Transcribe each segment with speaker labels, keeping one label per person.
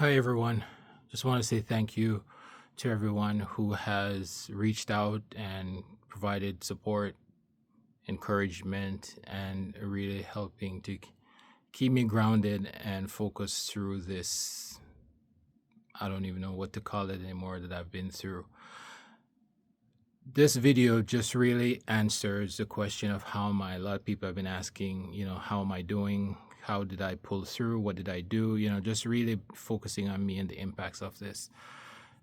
Speaker 1: Hi, everyone. Just want to say thank you to everyone who has reached out and provided support, encouragement, and really helping to keep me grounded and focused through this. I don't even know what to call it anymore that I've been through. This video just really answers the question of how am I. A lot of people have been asking, how am I doing? How did I pull through? What did I do? Just really focusing on me and the impacts of this.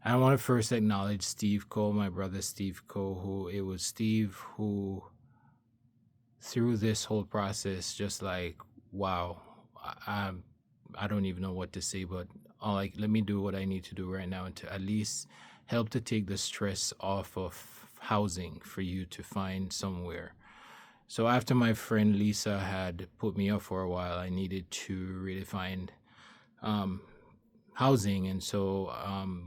Speaker 1: I want to first acknowledge Steve Cole, my brother Steve Cole, who it was Steve who, through this whole process, just like, wow, I, I don't even know what to say, but let me do what I need to do right now and to at least help to take the stress off of housing for you to find somewhere. So after my friend Lisa had put me up for a while, I needed to really find housing, and so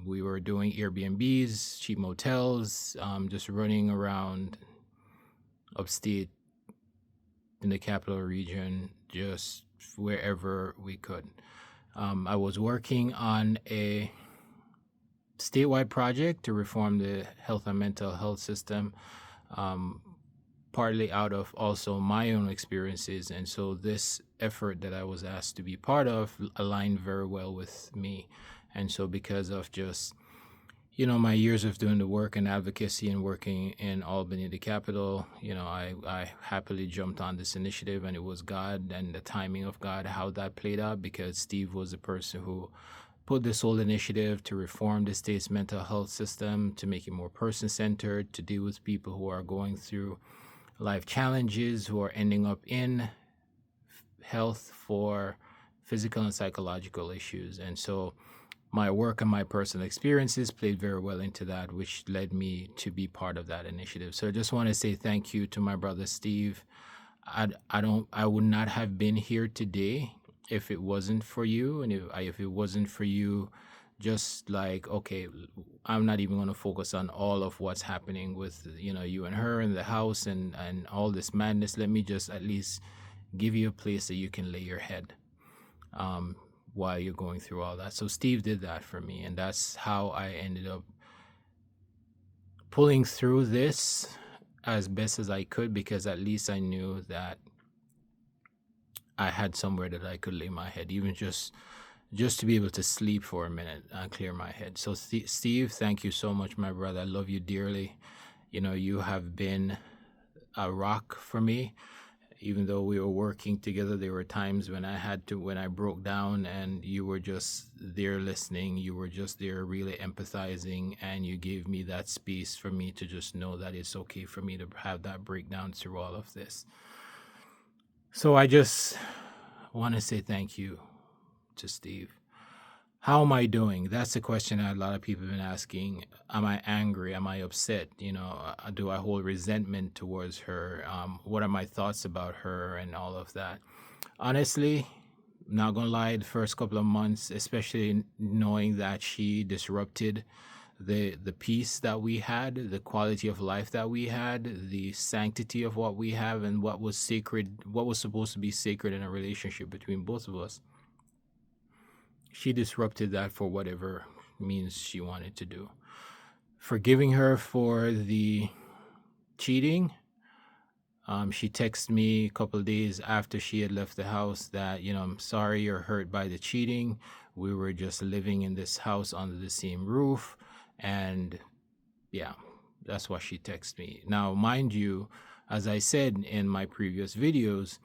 Speaker 1: we were doing Airbnbs, cheap motels, just running around upstate in the capital region, just wherever we could. I was working on a statewide project to reform the health and mental health system, partly out of also my own experiences. And so this effort that I was asked to be part of aligned very well with me. And so because of just, my years of doing the work and advocacy and working in Albany, the capital, I happily jumped on this initiative, and it was God and the timing of God, how that played out, because Steve was the person who put this whole initiative to reform the state's mental health system, to make it more person-centered, to deal with people who are going through life challenges, who are ending up in health for physical and psychological issues. And so my work and my personal experiences played very well into that, which led me to be part of that initiative. So I just want to say thank you to my brother Steve. I would not have been here today if it wasn't for you, and if it wasn't for you, just like, okay, I'm not even going to focus on all of what's happening with you and her in the house and all this madness. Let me just at least give you a place that you can lay your head while you're going through all that. So Steve did that for me, and that's how I ended up pulling through this as best as I could, because at least I knew that I had somewhere that I could lay my head, even just to be able to sleep for a minute and clear my head. So Steve, thank you so much, my brother. I love you dearly. You have been a rock for me. Even though we were working together, there were times when I broke down, and you were just there listening. You were just there really empathizing, and you gave me that space for me to just know that it's okay for me to have that breakdown through all of this. So I just want to say thank you to Steve. How am I doing? That's the question that a lot of people have been asking. Am I angry? Am I upset? Do I hold resentment towards her? What are my thoughts about her and all of that? Honestly, not gonna lie, the first couple of months, especially knowing that she disrupted the peace that we had, the quality of life that we had, the sanctity of what we have, and what was sacred, what was supposed to be sacred in a relationship between both of us. She disrupted that for whatever means she wanted to do. Forgiving her for the cheating, she texted me a couple of days after she had left the house that, I'm sorry you're hurt by the cheating. We were just living in this house under the same roof. And yeah, that's what she texted me. Now, mind you, as I said in my previous videos,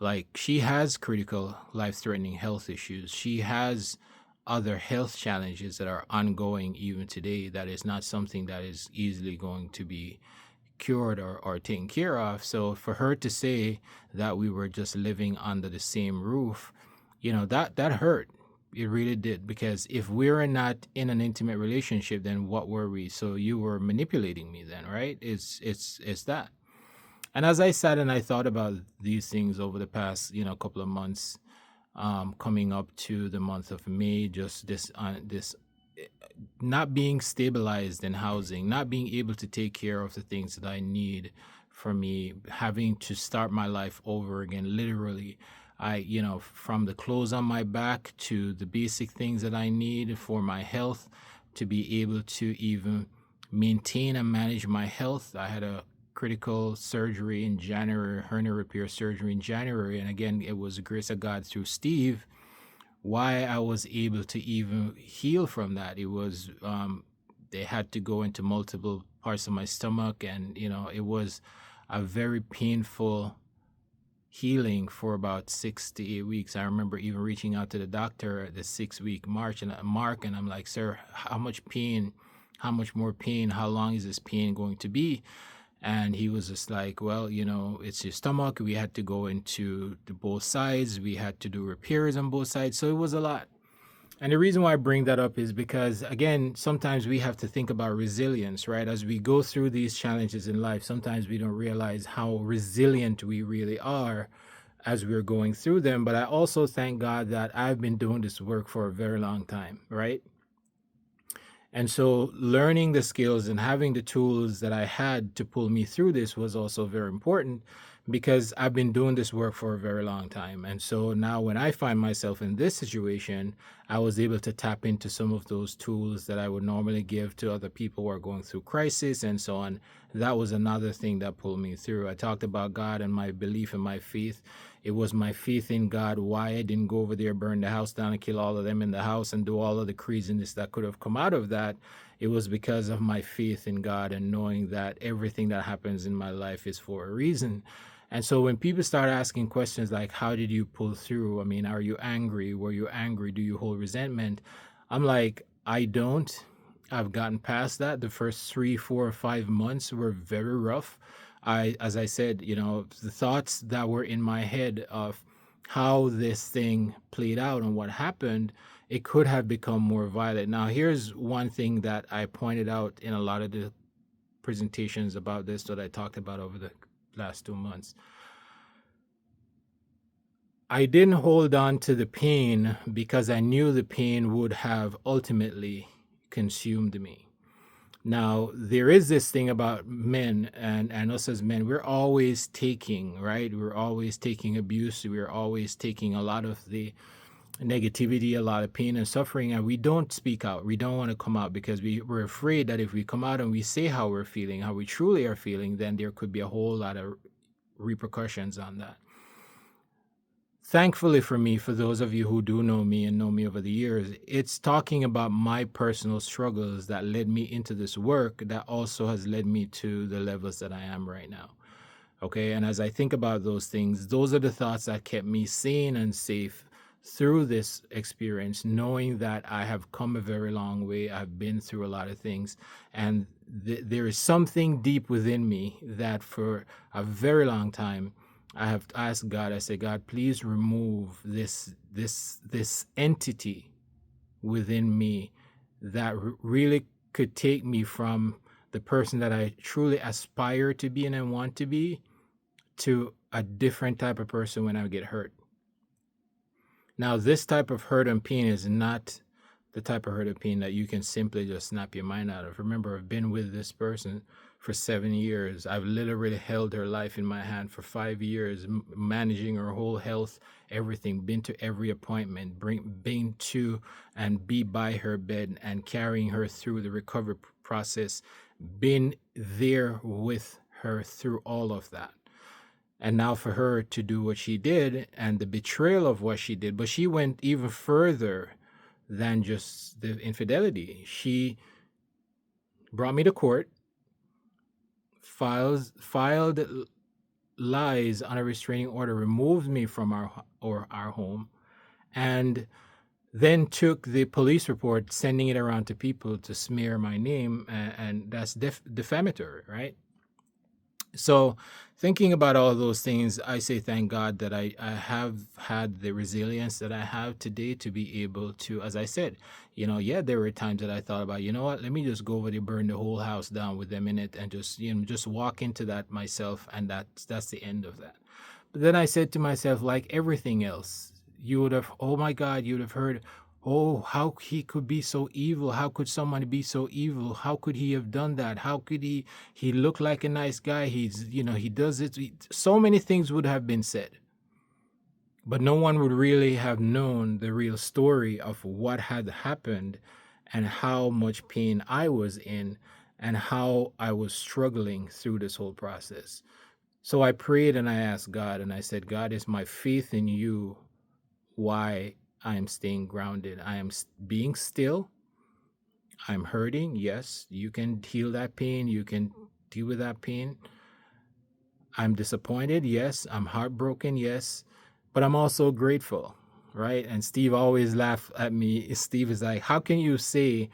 Speaker 1: like, she has critical life-threatening health issues. She has other health challenges that are ongoing even today. That is not something that is easily going to be cured or taken care of. So for her to say that we were just living under the same roof, that hurt. It really did, because if we're not in an intimate relationship, then what were we? So you were manipulating me then, right? It's that. And as I sat and I thought about these things over the past, couple of months, coming up to the month of May, just this not being stabilized in housing, not being able to take care of the things that I need for me, having to start my life over again, literally. From the clothes on my back to the basic things that I need for my health, to be able to even maintain and manage my health. I had a critical surgery in January, hernia repair surgery in January. And again, it was the grace of God through Steve why I was able to even heal from that. It was, they had to go into multiple parts of my stomach, and, it was a very painful healing for about 6 to 8 weeks. I remember even reaching out to the doctor at the 6-week mark, and I'm like, sir, how much more pain, how long is this pain going to be? And he was just like, well, it's your stomach. We had to go into both sides. We had to do repairs on both sides. So it was a lot. And the reason why I bring that up is because, again, sometimes we have to think about resilience, right? As we go through these challenges in life, sometimes we don't realize how resilient we really are as we're going through them. But I also thank God that I've been doing this work for a very long time, right? And so learning the skills and having the tools that I had to pull me through this was also very important, because I've been doing this work for a very long time. And so now when I find myself in this situation, I was able to tap into some of those tools that I would normally give to other people who are going through crisis and so on. That was another thing that pulled me through. I talked about God and my belief and my faith. It was my faith in God why I didn't go over there, burn the house down and kill all of them in the house and do all of the craziness that could have come out of that. It was because of my faith in God and knowing that everything that happens in my life is for a reason. And so when people start asking questions like, how did you pull through? I mean, are you angry? Were you angry? Do you hold resentment? I'm like, I don't. I've gotten past that. The first 3, 4, or 5 months were very rough. As I said, the thoughts that were in my head of how this thing played out and what happened, it could have become more violent. Now, here's one thing that I pointed out in a lot of the presentations about this that I talked about over the last 2 months. I didn't hold on to the pain because I knew the pain would have ultimately consumed me. Now, there is this thing about men and us as men, we're always taking, right? We're always taking abuse. We're always taking a lot of the negativity, a lot of pain and suffering, and we don't speak out. We don't want to come out because we're afraid that if we come out and we say how we're feeling, how we truly are feeling, then there could be a whole lot of repercussions on that. Thankfully for me, for those of you who do know me and know me over the years, it's talking about my personal struggles that led me into this work that also has led me to the levels that I am right now. Okay, and as I think about those things, those are the thoughts that kept me sane and safe through this experience, knowing that I have come a very long way. I've been through a lot of things, and there is something deep within me that for a very long time I have asked God. I say, God, please remove this entity within me that really could take me from the person that I truly aspire to be and I want to be to a different type of person when I get hurt. Now, this type of hurt and pain is not the type of hurt and pain that you can simply just snap your mind out of. Remember, I've been with this person for 7 years. I've literally held her life in my hand for 5 years, managing her whole health, everything, been to every appointment, been to and be by her bed and carrying her through the recovery process, been there with her through all of that. And now for her to do what she did and the betrayal of what she did, but she went even further than just the infidelity. She brought me to court, filed lies on a restraining order, removed me from our home, and then took the police report, sending it around to people to smear my name, and that's defamatory, right? So thinking about all those things, I say thank God that I have had the resilience that I have today to be able to, as I said, there were times that I thought about, let me just go over there, burn the whole house down with them in it and just walk into that myself. And that's the end of that. But then I said to myself, like everything else, you would have, oh my God, you would have heard, oh, how he could be so evil. How could someone be so evil? How could he have done that? How could he looked like a nice guy. He does it. So many things would have been said. But no one would really have known the real story of what had happened and how much pain I was in and how I was struggling through this whole process. So I prayed and I asked God, and I said, God, is my faith in you why I am staying grounded? I am being still. I'm hurting. Yes, you can heal that pain. You can deal with that pain. I'm disappointed. Yes. I'm heartbroken. Yes. But I'm also grateful. Right. And Steve always laughed at me. Steve is like, how can you say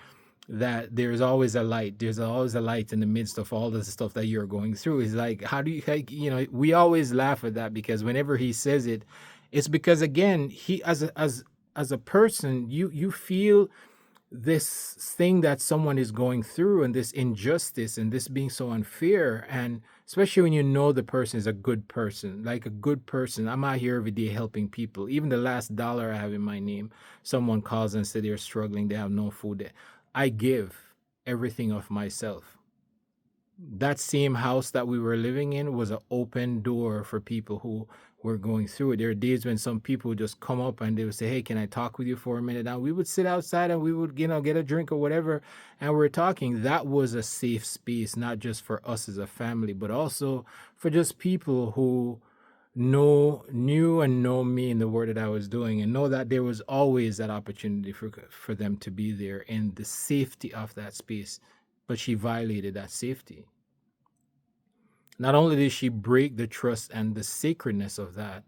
Speaker 1: that there's always a light? There's always a light in the midst of all the stuff that you're going through. He's like, how do you, we always laugh at that because whenever he says it, it's because again, he, as a person, you feel this thing that someone is going through and this injustice and this being so unfair, and especially when you know the person is a good person, like a good person. I'm out here every day helping people. Even the last dollar I have in my name, someone calls and said they're struggling, they have no food. I give everything of myself. That same house that we were living in was an open door for people who were going through it. There are days when some people would just come up and they would say, hey, can I talk with you for a minute? And we would sit outside and we would, get a drink or whatever. And we're talking. That was a safe space, not just for us as a family, but also for just people who knew and know me in the work that I was doing, and know that there was always that opportunity for them to be there in the safety of that space. But she violated that safety. Not only did she break the trust and the sacredness of that,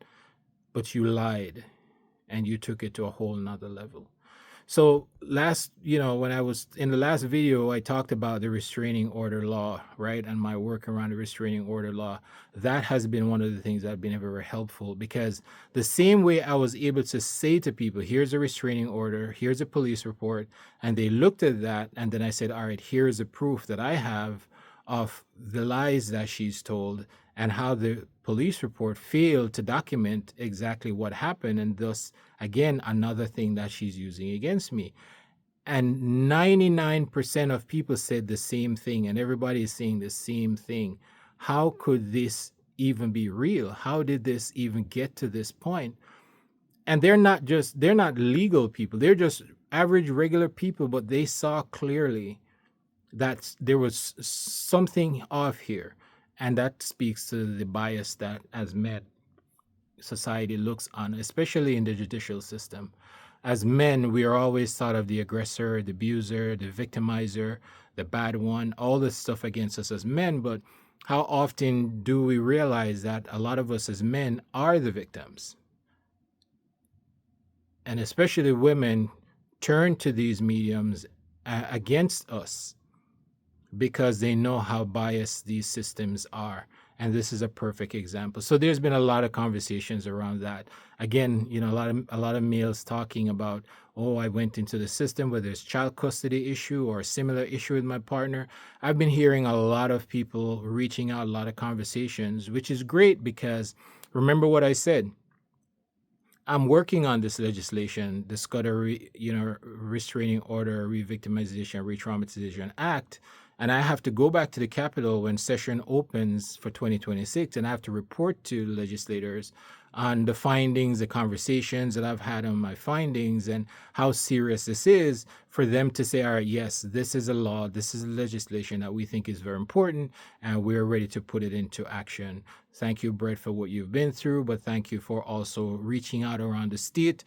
Speaker 1: but you lied and you took it to a whole nother level. So when I was in the last video, I talked about the restraining order law, right? And my work around the restraining order law. That has been one of the things that have been very helpful, because the same way I was able to say to people, here's a restraining order, here's a police report, and they looked at that, and then I said, all right, here's the proof that I have of the lies that she's told and how the police report failed to document exactly what happened, and thus again another thing that she's using against me. And 99% of people said the same thing, and everybody is saying the same thing. How could this even be real? How did this even get to this point? And they're not legal people, they're just average regular people, but they saw clearly that there was something off here. And that speaks to the bias that as men society looks on, especially in the judicial system. As men, we are always thought of the aggressor, the abuser, the victimizer, the bad one, all this stuff against us as men. But how often do we realize that a lot of us as men are the victims? And especially women turn to these mediums against us because they know how biased these systems are. And this is a perfect example. So there's been a lot of conversations around that. Again, a lot of males talking about, oh, I went into the system where there's child custody issue or a similar issue with my partner. I've been hearing a lot of people reaching out, a lot of conversations, which is great because remember what I said. I'm working on this legislation, the Scudder, Restraining Order, Re-Victimization, Re-Traumatization Act, and I have to go back to the Capitol when session opens for 2026, and I have to report to legislators on the findings, the conversations that I've had on my findings, and how serious this is for them to say, all right, yes, this is a law, this is a legislation that we think is very important, and we're ready to put it into action. Thank you, Brett, for what you've been through, but thank you for also reaching out around the state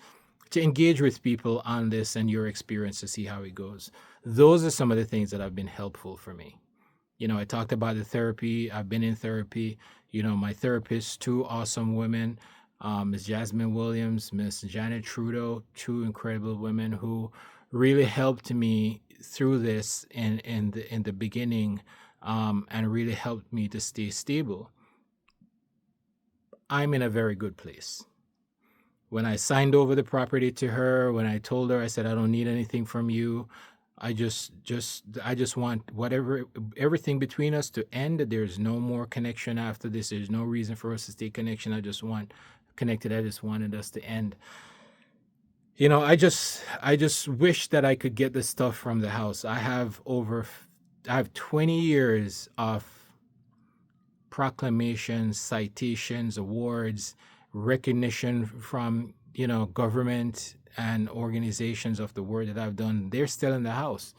Speaker 1: to engage with people on this and your experience to see how it goes. Those are some of the things that have been helpful for me. I talked about the therapy. I've been in therapy. My therapist, two awesome women, Ms. Jasmine Williams, Ms. Janet Trudeau, two incredible women who really helped me through this in the beginning, and really helped me to stay stable. I'm in a very good place. When I signed over the property to her, when I told her, I said, I don't need anything from you. I just want everything between us to end. There's no more connection after this. There's no reason for us to stay connected. I just want connected. I just wanted us to end. I just wish that I could get the stuff from the house. I have 20 years of proclamations, citations, awards, recognition from, government and organizations of the work that I've done. They're still in the house.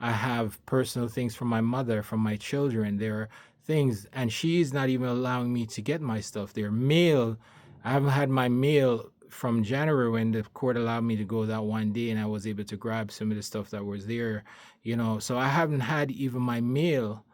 Speaker 1: I have personal things from my mother, from my children. There are things, and she's not even allowing me to get my stuff. Their mail, I haven't had my mail from January when the court allowed me to go that one day and I was able to grab some of the stuff that was there, So I haven't had even my mail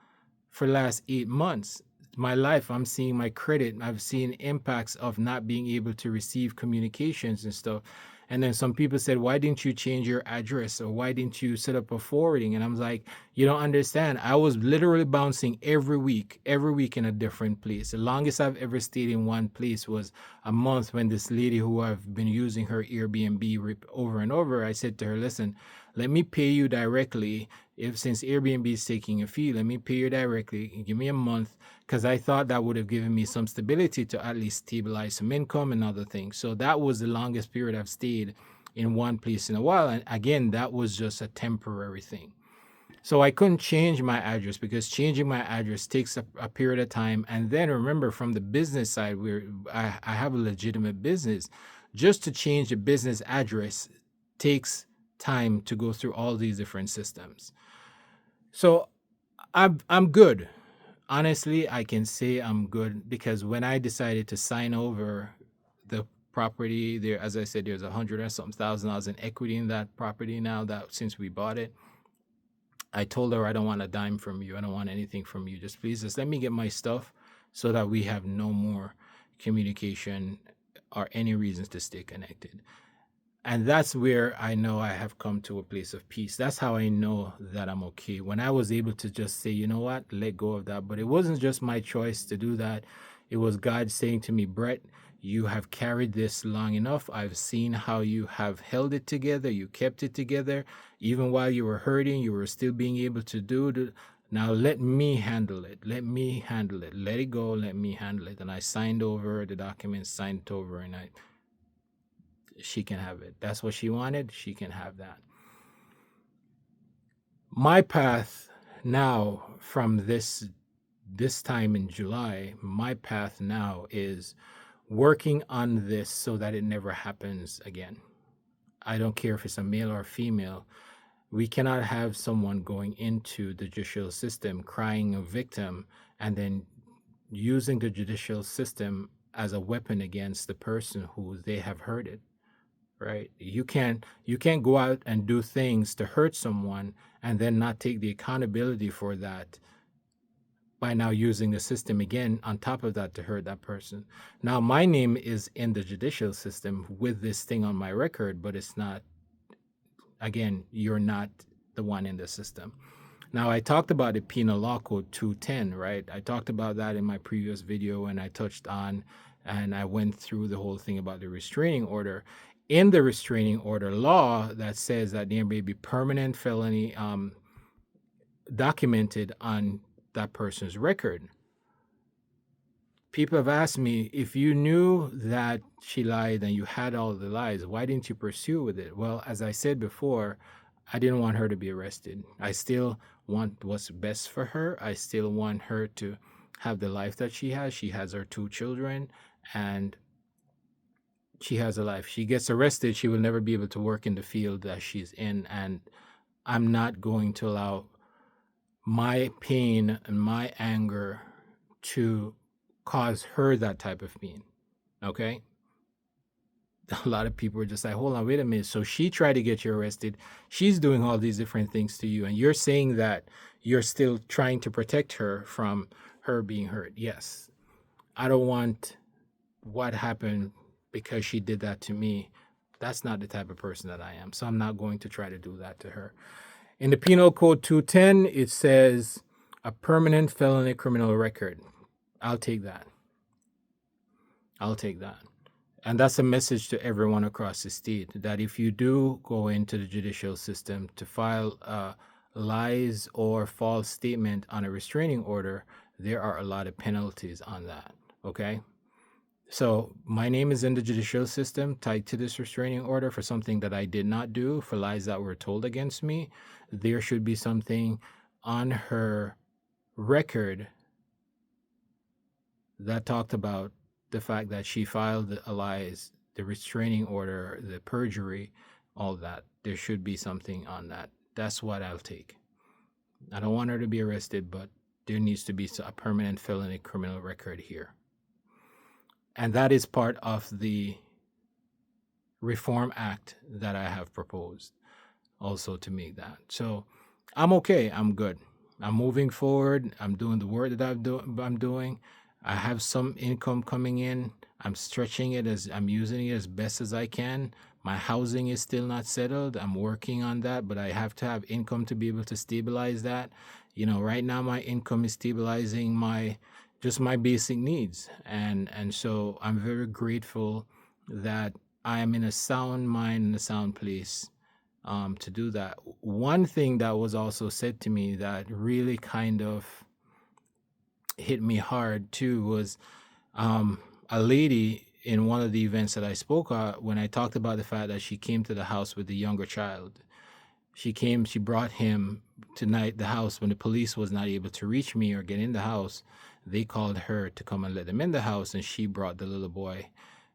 Speaker 1: for the last 8 months. My life, I'm seeing my credit. I've seen impacts of not being able to receive communications and stuff. And then some people said, why didn't you change your address, or why didn't you set up a forwarding? And I'm like, you don't understand. I was literally bouncing every week in a different place. The longest I've ever stayed in one place was a month, when this lady who I've been using her Airbnb over and over, I said to her, listen, let me pay you directly. Since Airbnb is taking a fee, let me pay you directly and give me a month, because I thought that would have given me some stability to at least stabilize some income and other things. So that was the longest period I've stayed in one place in a while. And again, that was just a temporary thing. So I couldn't change my address, because changing my address takes a period of time. And then remember, from the business side, where I have a legitimate business, just to change the business address takes time to go through all these different systems. So I'm good. Honestly, I can say I'm good, because when I decided to sign over the property there, as I said, there's $100 or something thousand dollars in equity in that property now, that since we bought it. I told her, I don't want a dime from you. I don't want anything from you. Just let me get my stuff, so that we have no more communication or any reasons to stay connected. And that's where I know I have come to a place of peace. That's how I know that I'm okay. When I was able to just say, you know what, let go of that. But it wasn't just my choice to do that. It was God saying to me, Brett, you have carried this long enough. I've seen how you have held it together. You kept it together. Even while you were hurting, you were still being able to do it. Now let me handle it. Let me handle it. Let it go. Let me handle it. And I signed over the documents, signed it over, and she can have it. That's what she wanted. She can have that. My path now, from this time in July, my path now is working on this so that it never happens again. I don't care if it's a male or female. We cannot have someone going into the judicial system crying a victim and then using the judicial system as a weapon against the person who they have hurted. Right? You can't go out and do things to hurt someone and then not take the accountability for that by now using the system again on top of that to hurt that person. Now my name is in the judicial system with this thing on my record, but it's not, again, you're not the one in the system. Now, I talked about the Penal Law Code 210, right? I talked about that in my previous video, and I touched on, and I went through the whole thing about the restraining order. In the restraining order law, that says that there may be permanent felony documented on that person's record. People have asked me, if you knew that she lied and you had all the lies, why didn't you pursue with it? Well, as I said before, I didn't want her to be arrested. I still want what's best for her. I still want her to have the life that she has. She has her 2 children, and she has a life. She gets arrested, she will never be able to work in the field that she's in. And I'm not going to allow my pain and my anger to cause her that type of pain. Okay? A lot of people are just like, hold on, wait a minute. So she tried to get you arrested. She's doing all these different things to you. And you're saying that you're still trying to protect her from her being hurt. Yes. I don't want what happened because she did that to me. That's not the type of person that I am. So I'm not going to try to do that to her. In the Penal Code 210, it says a permanent felony criminal record. I'll take that. I'll take that. And that's a message to everyone across the state, that if you do go into the judicial system to file lies or false statement on a restraining order, there are a lot of penalties on that. Okay? So my name is in the judicial system tied to this restraining order for something that I did not do, for lies that were told against me. There should be something on her record that talked about the fact that she filed the lies, the restraining order, the perjury, all that. There should be something on that. That's what I'll take. I don't want her to be arrested, but there needs to be a permanent felony criminal record here. And that is part of the Reform Act that I have proposed also to make that. So I'm okay. I'm good. I'm moving forward. I'm doing the work that I'm doing. I have some income coming in. I'm stretching it as I'm using it as best as I can. My housing is still not settled. I'm working on that, but I have to have income to be able to stabilize that. Right now my income is stabilizing my basic needs. And so I'm very grateful that I am in a sound mind and a sound place to do that. One thing that was also said to me that really kind of hit me hard too was a lady in one of the events that I spoke at, when I talked about the fact that she came to the house with the younger child. She brought him to the house when the police was not able to reach me or get in the house. They called her to come and let them in the house, and she brought the little boy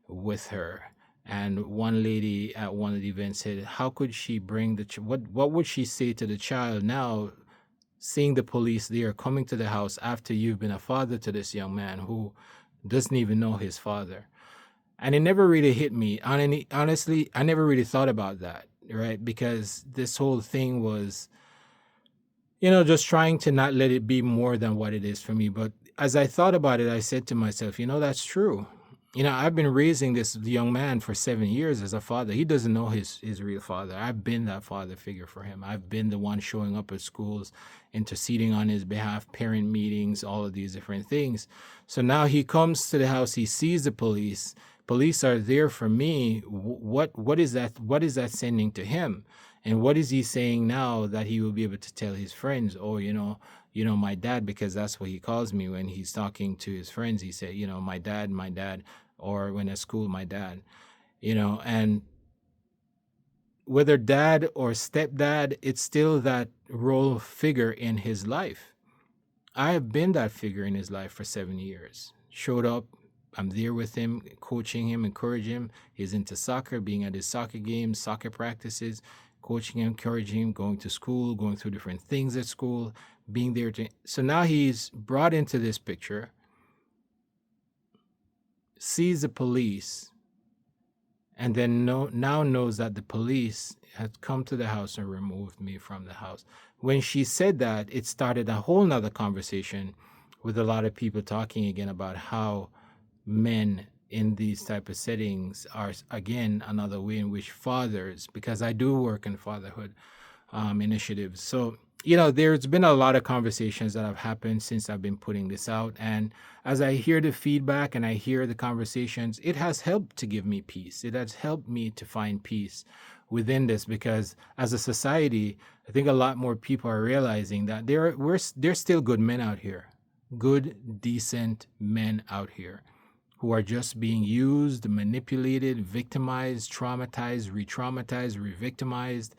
Speaker 1: with her. And one lady at one of the events said, how could she bring what would she say to the child now, seeing the police there coming to the house after you've been a father to this young man who doesn't even know his father? And it never really hit me. Honestly, I never really thought about that, right? Because this whole thing was, just trying to not let it be more than what it is for me. But as I thought about it, I said to myself, that's true. I've been raising this young man for 7 years as a father. He doesn't know his real father. I've been that father figure for him. I've been the one showing up at schools, interceding on his behalf, parent meetings, all of these different things. So now he comes to the house, he sees the police. Police are there for me. What is that? What is that sending to him? And what is he saying now that he will be able to tell his friends? Oh, my dad, because that's what he calls me when he's talking to his friends. He said, my dad, or when at school, my dad, and whether dad or stepdad, it's still that role figure in his life. I have been that figure in his life for 7 years. Showed up, I'm there with him, coaching him, encouraging him. He's into soccer, being at his soccer games, soccer practices, coaching him, encouraging him, going to school, going through different things at school, being there. So now he's brought into this picture, sees the police, and then now knows that the police had come to the house and removed me from the house. When she said that, it started a whole nother conversation with a lot of people talking again about how men in these type of settings are, again, another way in which fathers, because I do work in fatherhood initiatives. So, there's been a lot of conversations that have happened since I've been putting this out. And as I hear the feedback and I hear the conversations, it has helped to give me peace. It has helped me to find peace within this, because as a society, I think a lot more people are realizing that there's still good men out here, good, decent men out here who are just being used, manipulated, victimized, traumatized, re-traumatized, re-victimized,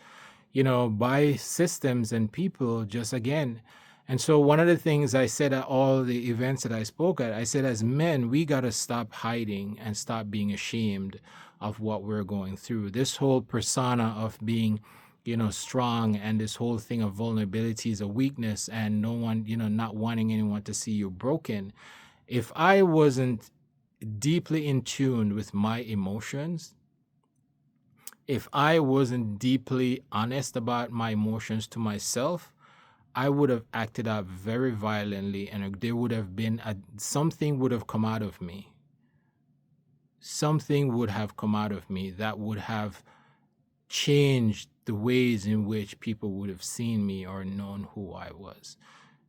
Speaker 1: by systems and people just again. And so one of the things I said at all the events that I spoke at, I said, as men, we got to stop hiding and stop being ashamed of what we're going through. This whole persona of being, strong, and this whole thing of vulnerability is a weakness, and no one, not wanting anyone to see you broken. If I wasn't deeply in tune with my emotions, if I wasn't deeply honest about my emotions to myself, I would have acted out very violently, and there would have been something would have come out of me. Something would have come out of me that would have changed the ways in which people would have seen me or known who I was.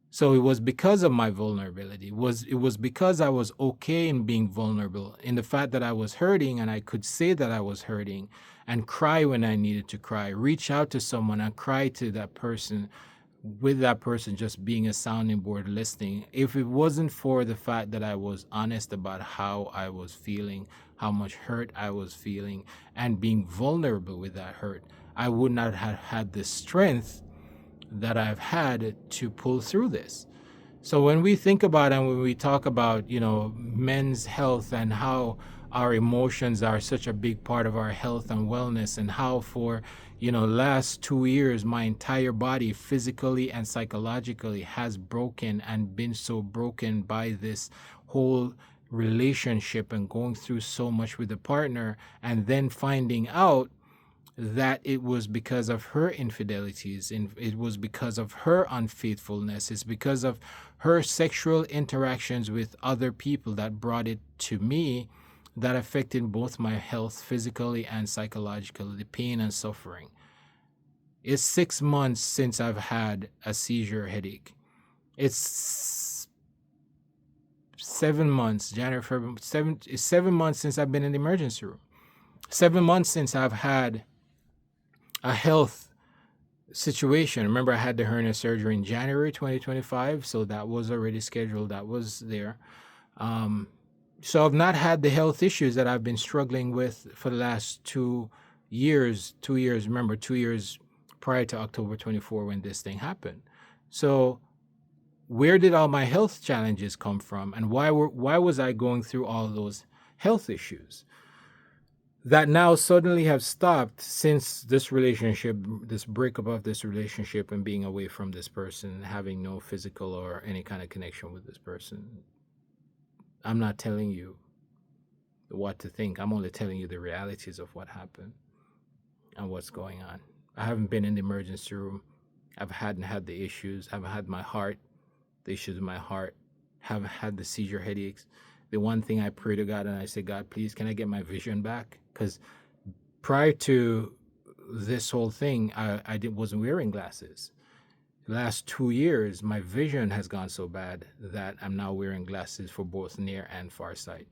Speaker 1: So it was because of my vulnerability. It was because I was okay in being vulnerable, in the fact that I was hurting and I could say that I was hurting and cry when I needed to cry, reach out to someone and cry to that person, with that person just being a sounding board, listening. If it wasn't for the fact that I was honest about how I was feeling, how much hurt I was feeling, and being vulnerable with that hurt, I would not have had the strength that I've had to pull through this. So when we think about and when we talk about, men's health and how our emotions are such a big part of our health and wellness, and how for, last 2 years, my entire body physically and psychologically has broken and been so broken by this whole relationship and going through so much with the partner, and then finding out that it was because of her infidelities, and it was because of her unfaithfulness, it's because of her sexual interactions with other people that brought it to me, that affected both my health physically and psychologically, the pain and suffering. It's 6 months since I've had a seizure headache. It's 7 months, January, February, it's 7 months since I've been in the emergency room. 7 months since I've had a health situation. Remember, I had the hernia surgery in January 2025, so that was already scheduled. That was there. So I've not had the health issues that I've been struggling with for the last 2 years. 2 years, remember, 2 years prior to October 24 when this thing happened. So where did all my health challenges come from, and why was I going through all those health issues that now suddenly have stopped since this relationship, this breakup of this relationship, and being away from this person, having no physical or any kind of connection with this person? I'm not telling you what to think. I'm only telling you the realities of what happened and what's going on. I haven't been in the emergency room. Hadn't had the issues. Haven't had the issues with my heart. Haven't had the seizure headaches. The one thing I pray to God, and I say, God, please, can I get my vision back? Because prior to this whole thing, I wasn't wearing glasses. The last 2 years, my vision has gone so bad that I'm now wearing glasses for both near and far sight.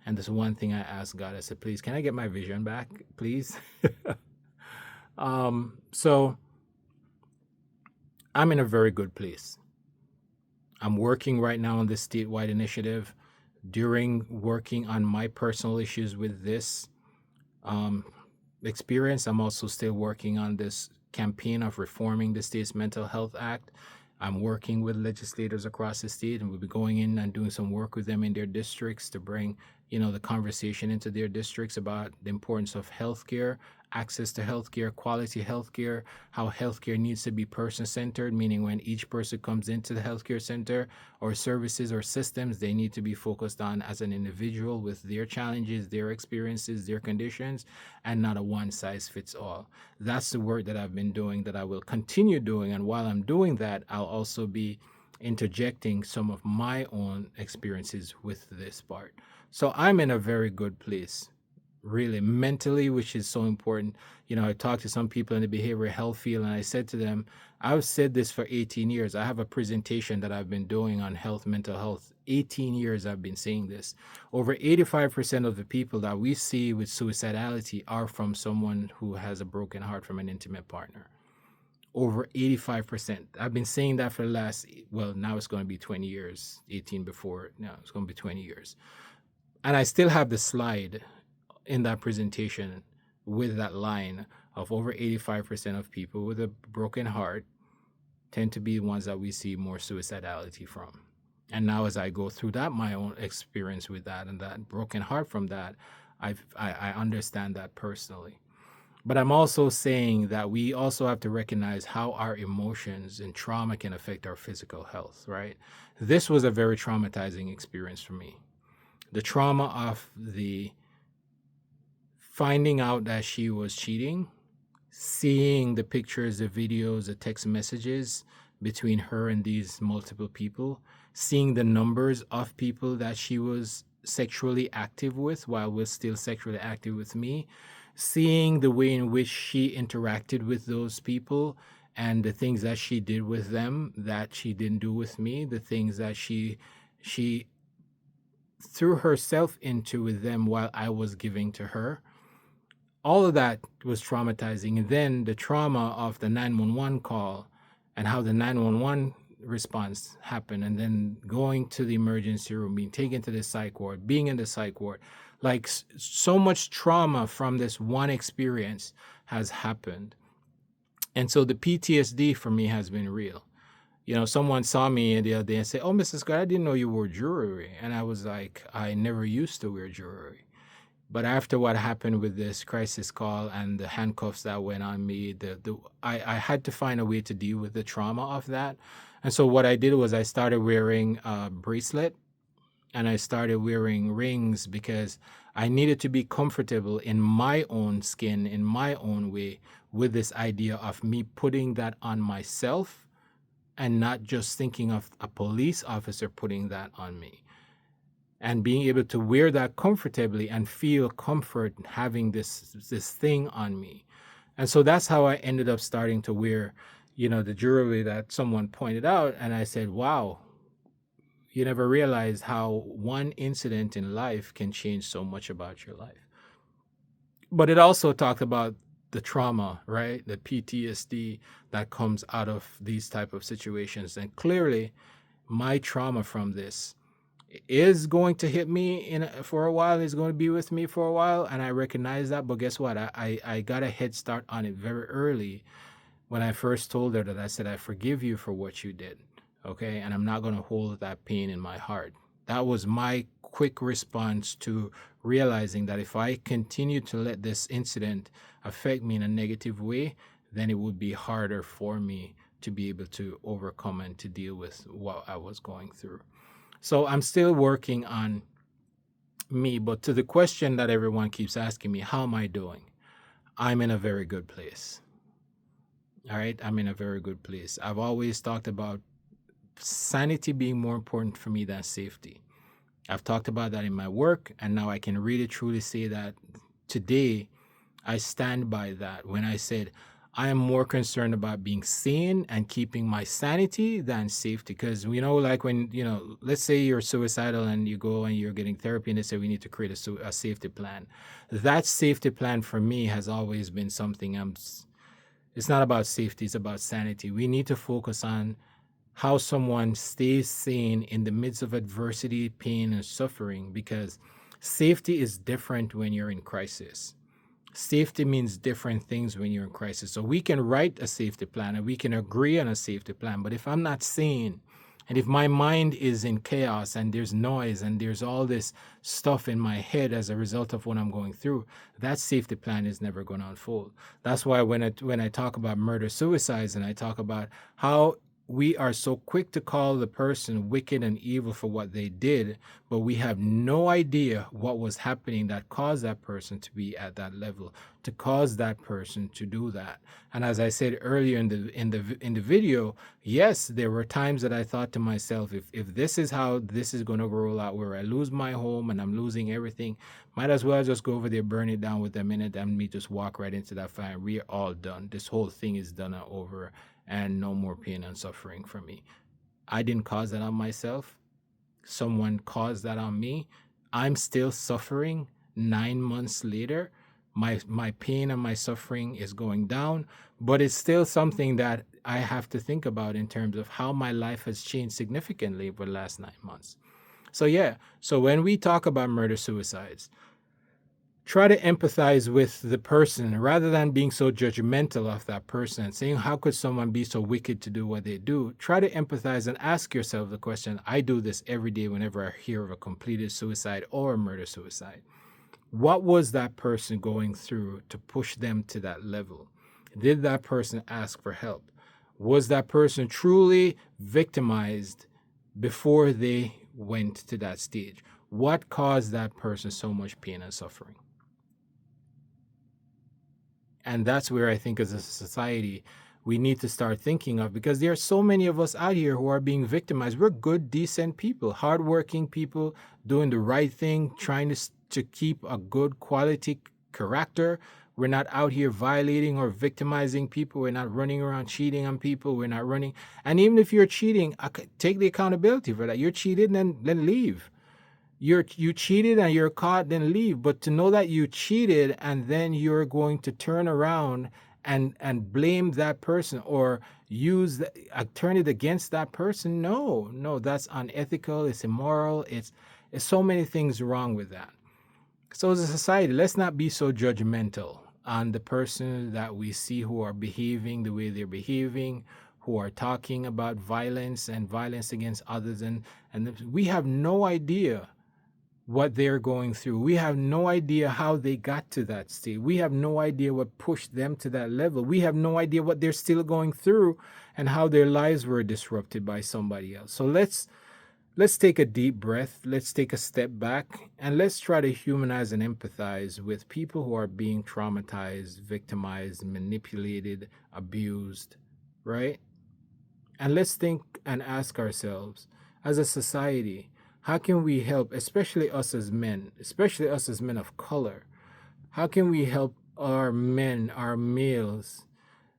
Speaker 1: And this one thing I asked God, I said, please, can I get my vision back, please? So I'm in a very good place. I'm working right now on this statewide initiative. During working on my personal issues with this experience, I'm also still working on this campaign of reforming the state's Mental Health Act. I'm working with legislators across the state, and we'll be going in and doing some work with them in their districts to bring, the conversation into their districts about the importance of healthcare, access to healthcare, quality healthcare, how healthcare needs to be person-centered, meaning when each person comes into the healthcare center or services or systems, they need to be focused on as an individual with their challenges, their experiences, their conditions, and not a one-size-fits-all. That's the work that I've been doing, that I will continue doing, and while I'm doing that, I'll also be interjecting some of my own experiences with this part. So I'm in a very good place, really, mentally, which is so important. I talked to some people in the behavioral health field, and I said to them, I've said this for 18 years. I have a presentation that I've been doing on mental health. 18 years I've been saying this. Over 85% of the people that we see with suicidality are from someone who has a broken heart from an intimate partner. Over 85%. I've been saying that for the last, now it's going to be 20 years. 18 before, now it's going to be 20 years. And I still have the slide in that presentation with that line of over 85% of people with a broken heart tend to be the ones that we see more suicidality from. And now as I go through that, my own experience with that and that broken heart from that, I understand that personally. But I'm also saying that we also have to recognize how our emotions and trauma can affect our physical health, right? This was a very traumatizing experience for me. The trauma of the finding out that she was cheating, seeing the pictures, the videos, the text messages between her and these multiple people, seeing the numbers of people that she was sexually active with while was still sexually active with me, seeing the way in which she interacted with those people and the things that she did with them that she didn't do with me, the things that she threw herself into with them while I was giving to her. All of that was traumatizing. And then the trauma of the 911 call and how the 911 response happened, and then going to the emergency room, being taken to the psych ward, being in the psych ward. Like so much trauma from this one experience has happened. And so the PTSD for me has been real. Someone saw me the other day and said, "Oh, Mrs. Scott, I didn't know you wore jewelry." And I was like, I never used to wear jewelry. But after what happened with this crisis call and the handcuffs that went on me, I had to find a way to deal with the trauma of that. And so what I did was I started wearing a bracelet and I started wearing rings because I needed to be comfortable in my own skin, in my own way, with this idea of me putting that on myself and not just thinking of a police officer putting that on me, and being able to wear that comfortably and feel comfort having this thing on me. And so that's how I ended up starting to wear, the jewelry that someone pointed out. And I said, wow, you never realize how one incident in life can change so much about your life. But it also talked about the trauma, right? The PTSD that comes out of these type of situations. And clearly my trauma from this is going to hit me for a while, is going to be with me for a while. And I recognize that. But guess what? I got a head start on it very early when I first told her that I said, I forgive you for what you did. Okay. And I'm not going to hold that pain in my heart. That was my quick response to realizing that if I continue to let this incident affect me in a negative way, then it would be harder for me to be able to overcome and to deal with what I was going through. So I'm still working on me. But to the question that everyone keeps asking me, how am I doing? I'm in a very good place. All right. I'm in a very good place. I've always talked about sanity being more important for me than safety. I've talked about that in my work, and now I can really truly say that today I stand by that when I said I am more concerned about being sane and keeping my sanity than safety. Because, like when, let's say you're suicidal and you go and you're getting therapy and they say we need to create a safety plan. That safety plan for me has always been something it's not about safety, it's about sanity. We need to focus on how someone stays sane in the midst of adversity, pain, and suffering, because safety is different when you're in crisis. Safety means different things when you're in crisis. So we can write a safety plan and we can agree on a safety plan. But if I'm not sane, and if my mind is in chaos and there's noise and there's all this stuff in my head as a result of what I'm going through, that safety plan is never going to unfold. That's why when I talk about murder suicides and I talk about how we are so quick to call the person wicked and evil for what they did, but we have no idea what was happening that caused that person to be at that level, to cause that person to do that. And as I said earlier in the video, yes, there were times that I thought to myself, if this is how this is going to roll out, where I lose my home and I'm losing everything, might as well just go over there, burn it down with a minute, and me just walk right into that fire. We're all done. This whole thing is done and over, and no more pain and suffering for me. I didn't cause that on myself. Someone caused that on me. I'm still suffering 9 months later. My pain and my suffering is going down, but it's still something that I have to think about in terms of how my life has changed significantly over the last 9 months. So when we talk about murder suicides, try to empathize with the person rather than being so judgmental of that person and saying, how could someone be so wicked to do what they do? Try to empathize and ask yourself the question. I do this every day whenever I hear of a completed suicide or a murder suicide. What was that person going through to push them to that level? Did that person ask for help? Was that person truly victimized before they went to that stage? What caused that person so much pain and suffering? And that's where I think as a society, we need to start thinking of, because there are so many of us out here who are being victimized. We're good, decent people, hardworking people, doing the right thing, trying to keep a good quality character. We're not out here violating or victimizing people. We're not running around cheating on people. We're not running. And even if you're cheating, take the accountability for that. You're cheated, then leave. You cheated and you're caught, then leave. But to know that you cheated and then you're going to turn around and blame that person or turn it against that person, no, that's unethical. It's immoral. It's so many things wrong with that. So as a society, let's not be so judgmental on the person that we see who are behaving the way they're behaving, who are talking about violence and violence against others, and we have no idea what they're going through. We have no idea how they got to that state. We have no idea what pushed them to that level. We have no idea what they're still going through and how their lives were disrupted by somebody else. So let's take a deep breath. Let's take a step back and let's try to humanize and empathize with people who are being traumatized, victimized, manipulated, abused, right? And let's think and ask ourselves, as a society, how can we help, especially us as men, especially us as men of color? How can we help our men, our males,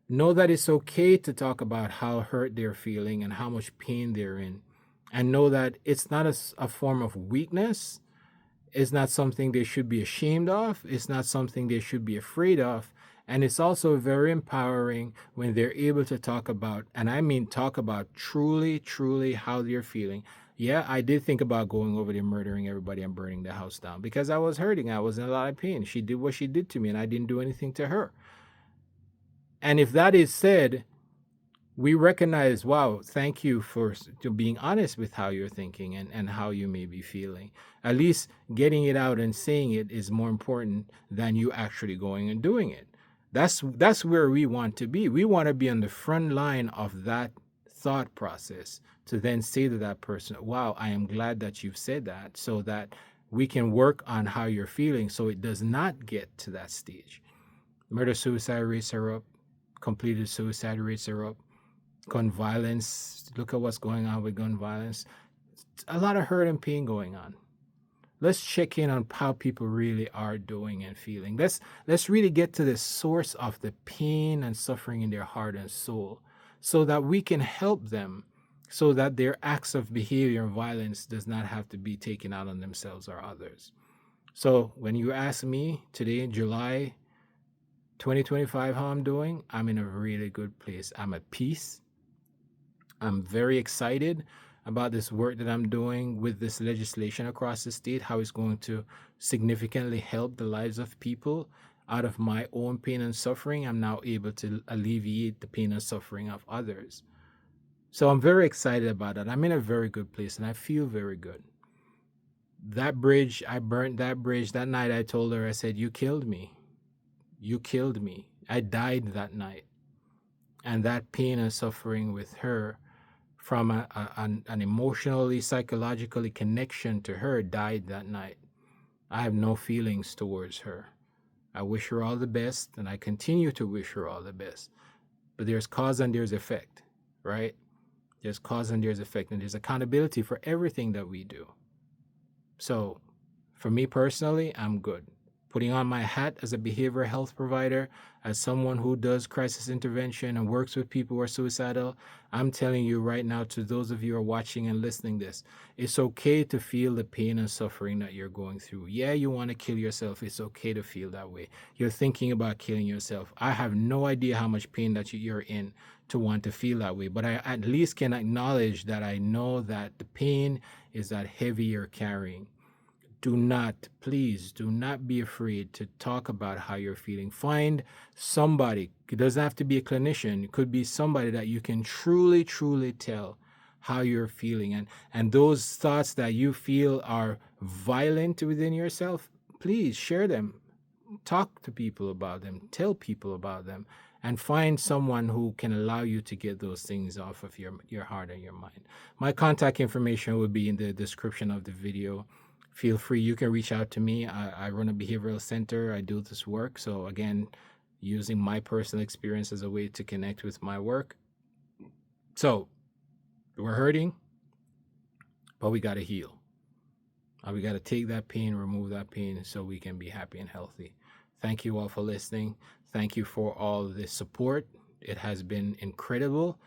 Speaker 1: know that it's okay to talk about how hurt they're feeling and how much pain they're in, and know that it's not a form of weakness. It's not something they should be ashamed of. It's not something they should be afraid of. And it's also very empowering when they're able to talk about, and I mean talk about truly, truly how they're feeling. Yeah, I did think about going over there, murdering everybody, and burning the house down because I was hurting. I was in a lot of pain. She did what she did to me, and I didn't do anything to her. And if that is said, we recognize, wow, thank you for being honest with how you're thinking and how you may be feeling. At least getting it out and saying it is more important than you actually going and doing it. That's where we want to be. We want to be on the front line of that thought process to then say to that person, wow, I am glad that you've said that, so that we can work on how you're feeling so it does not get to that stage. Murder-suicide rates are up. Completed suicide rates are up. Gun violence, look at what's going on with gun violence. A lot of hurt and pain going on. Let's check in on how people really are doing and feeling. Let's really get to the source of the pain and suffering in their heart and soul so that we can help them, so that their acts of behavior and violence does not have to be taken out on themselves or others. So when you ask me today, July 2025, how I'm doing, I'm in a really good place. I'm at peace. I'm very excited about this work that I'm doing with this legislation across the state, how it's going to significantly help the lives of people. Out of my own pain and suffering, I'm now able to alleviate the pain and suffering of others. So I'm very excited about that. I'm in a very good place and I feel very good. That bridge, I burnt that bridge. That night I told her, I said, you killed me. You killed me. I died that night. And that pain and suffering with her, from an emotionally, psychologically connection to her, died that night. I have no feelings towards her. I wish her all the best, and I continue to wish her all the best. But there's cause and there's effect, right? There's cause and there's effect, and there's accountability for everything that we do. So for me personally, I'm good. Putting on my hat as a behavioral health provider, as someone who does crisis intervention and works with people who are suicidal, I'm telling you right now, to those of you who are watching and listening this, it's okay to feel the pain and suffering that you're going through. Yeah, you want to kill yourself. It's okay to feel that way. You're thinking about killing yourself. I have no idea how much pain that you're in to want to feel that way, but I at least can acknowledge that I know that the pain is that heavy you're carrying. Do not, please, do not be afraid to talk about how you're feeling. Find somebody. It doesn't have to be a clinician. It could be somebody that you can truly, truly tell how you're feeling. And those thoughts that you feel are violent within yourself, please share them. Talk to people about them. Tell people about them. And find someone who can allow you to get those things off of your heart and your mind. My contact information will be in the description of the video. Feel free. You can reach out to me. I run a behavioral center. I do this work. So again, using my personal experience as a way to connect with my work. So we're hurting, but we got to heal. We got to take that pain, remove that pain so we can be happy and healthy. Thank you all for listening. Thank you for all the support. It has been incredible.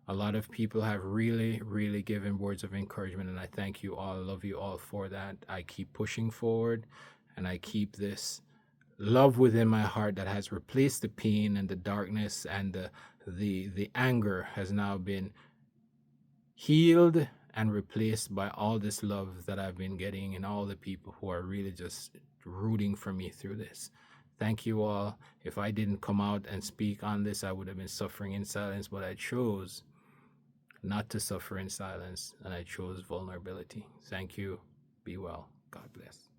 Speaker 1: A lot of people have really, really given words of encouragement, and I thank you all. I love you all for that. I keep pushing forward, and I keep this love within my heart that has replaced the pain and the darkness, and the anger has now been healed and replaced by all this love that I've been getting and all the people who are really just rooting for me through this. Thank you all. If I didn't come out and speak on this, I would have been suffering in silence, but I chose not to suffer in silence, and I chose vulnerability. Thank you. Be well. God bless.